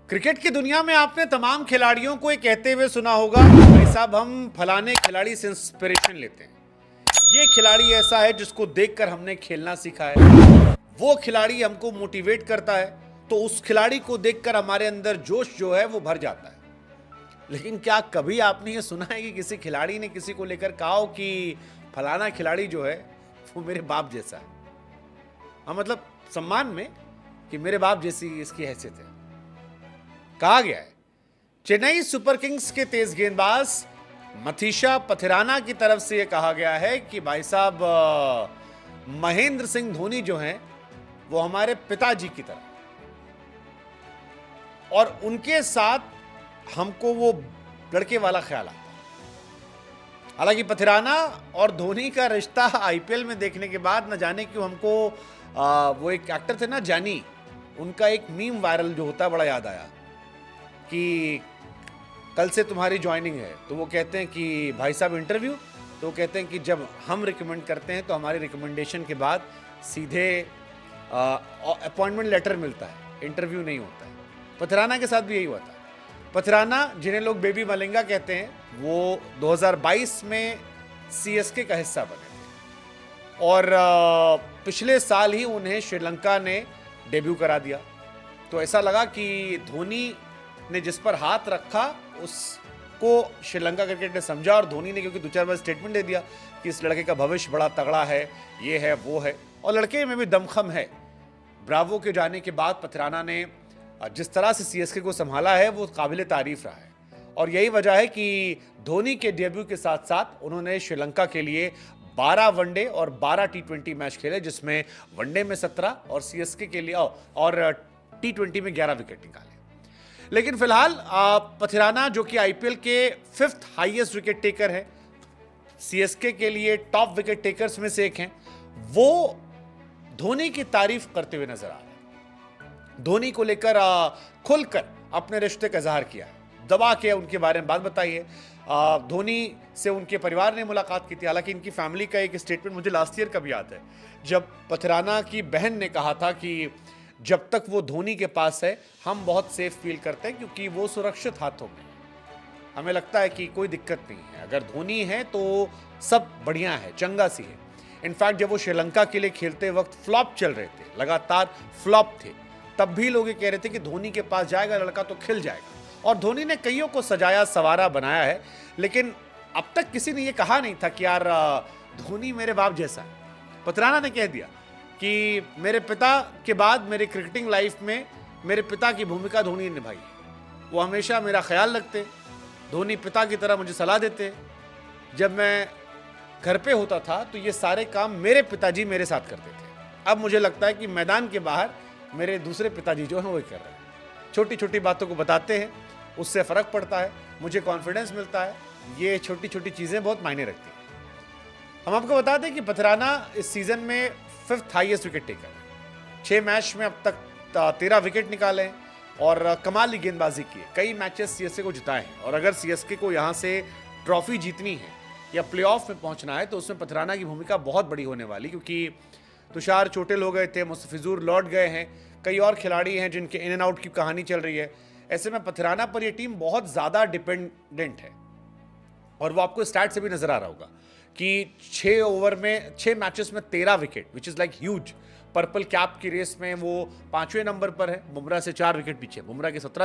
Cricket की दुनिया में आपने तमाम खिलाड़ियों को ये कहते हुए सुना होगा भाई साहब हम फलाने खिलाड़ी से इंस्पिरेशन लेते हैं। ये खिलाड़ी ऐसा है जिसको देखकर हमने खेलना सीखा है, वो खिलाड़ी हमको मोटिवेट करता है, तो उस खिलाड़ी को देखकर हमारे अंदर जोश जो है वो भर जाता है। लेकिन क्या कभी आपने ये सुना है कि किसी खिलाड़ी ने किसी को लेकर कहा हो कि फलाना खिलाड़ी जो है वो मेरे बाप जैसा है? हाँ, मतलब सम्मान में कि मेरे बाप जैसी इसकी हैसियत है। कहा गया है चेन्नई सुपर किंग्स के तेज गेंदबाज मथीशा पथिराना की तरफ से यह कहा गया है कि भाई साहब महेंद्र सिंह धोनी जो हैं वो हमारे पिताजी की तरह, और उनके साथ हमको वो लड़के वाला ख्याल आता है। हालांकि पथिराना और धोनी का रिश्ता आईपीएल में देखने के बाद न जाने क्यों हमको वो एक एक्टर थे ना जानी, उनका एक मीम वायरल जो होता है बड़ा याद आया कि कल से तुम्हारी ज्वाइनिंग है, तो वो कहते हैं कि भाई साहब इंटरव्यू, तो वो कहते हैं कि जब हम रिकमेंड करते हैं तो हमारी रिकमेंडेशन के बाद सीधे अपॉइंटमेंट लेटर मिलता है, इंटरव्यू नहीं होता है। पथिराना के साथ भी यही हुआ था। पथिराना जिन्हें लोग बेबी मलिंगा कहते हैं, वो 2022 में सीएसके का हिस्सा बने थे और पिछले साल ही उन्हें श्रीलंका ने डेब्यू करा दिया। तो ऐसा लगा कि धोनी ने जिस पर हाथ रखा उसको श्रीलंका क्रिकेट ने समझा, और धोनी ने क्योंकि 2-4 बार स्टेटमेंट दे दिया कि इस लड़के का भविष्य बड़ा तगड़ा है, ये है वो है, और लड़के में भी दमखम है। ब्रावो के जाने के बाद पथिराना ने जिस तरह से सीएसके को संभाला है वो काबिल तारीफ रहा है, और यही वजह है कि धोनी के डेब्यू के साथ साथ उन्होंने श्रीलंका के लिए 12 वनडे और 12 टी20 मैच खेले, जिसमें वनडे में 17 और सीएसके के लिए और टी20 में 11 विकेट निकाले। लेकिन फिलहाल पथिराना जो कि आईपीएल के 5th हाईएस्ट विकेट टेकर है, सीएसके के लिए टॉप विकेट टेकर्स में से एक हैं, वो धोनी की तारीफ करते हुए नजर आ रहे हैं। धोनी को लेकर खुलकर अपने रिश्ते का इजहार किया, दबा के उनके बारे में बात बताई है। धोनी से उनके परिवार ने मुलाकात की थी। हालांकि इनकी फैमिली का एक स्टेटमेंट मुझे लास्ट ईयर का भी याद है, जब पथिराना की बहन ने कहा था कि जब तक वो धोनी के पास है हम बहुत सेफ फील करते हैं क्योंकि वो सुरक्षित हाथों में, हमें लगता है कि कोई दिक्कत नहीं है, अगर धोनी है तो सब बढ़िया है, चंगा सी है। इनफैक्ट जब वो श्रीलंका के लिए खेलते वक्त फ्लॉप चल रहे थे, लगातार फ्लॉप थे, तब भी लोग ये कह रहे थे कि धोनी के पास जाएगा लड़का तो खिल जाएगा, और धोनी ने कईयों को सजाया सवारा बनाया है। लेकिन अब तक किसी ने ये कहा नहीं था कि यार धोनी मेरे बाप जैसा है। पथिराना ने कह दिया कि मेरे पिता के बाद मेरे क्रिकेटिंग लाइफ में मेरे पिता की भूमिका धोनी ने निभाई है। वो हमेशा मेरा ख्याल रखते, धोनी पिता की तरह मुझे सलाह देते। जब मैं घर पे होता था तो ये सारे काम मेरे पिताजी मेरे साथ करते थे। अब मुझे लगता है कि मैदान के बाहर मेरे दूसरे पिताजी जो हैं वही कर रहे हैं। छोटी छोटी बातों को बताते हैं, उससे फ़र्क पड़ता है, मुझे कॉन्फिडेंस मिलता है। ये छोटी छोटी चीज़ें बहुत मायने रखती हैं। हम आपको बता दें कि पथिराना इस सीज़न में 5th हाईएस्ट विकेट टेकर है। 6 मैच में अब तक 13 विकेट निकाले और कमाल की गेंदबाजी की है। कई मैचेस सीएसके को जिताए हैं, और अगर सीएसके को यहाँ से ट्रॉफी जीतनी है या प्लेऑफ में पहुँचना है तो उसमें पथिराना की भूमिका बहुत बड़ी होने वाली, क्योंकि तुषार चोटिल हो गए थे, मुस्तफिजुर लौट गए हैं, कई और खिलाड़ी हैं जिनके इन एंड आउट की कहानी चल रही है। ऐसे में पथिराना पर यह टीम बहुत ज़्यादा डिपेंडेंट है, और वो आपको स्टैट से भी नजर आ रहा होगा कि 6 ओवर में 6 मैचेस में 13 wicket, which is like huge. Purple cap की रेस में वो 5वें नंबर पर है, बुमराह से 4 विकेट पीछे। बुमराह के 17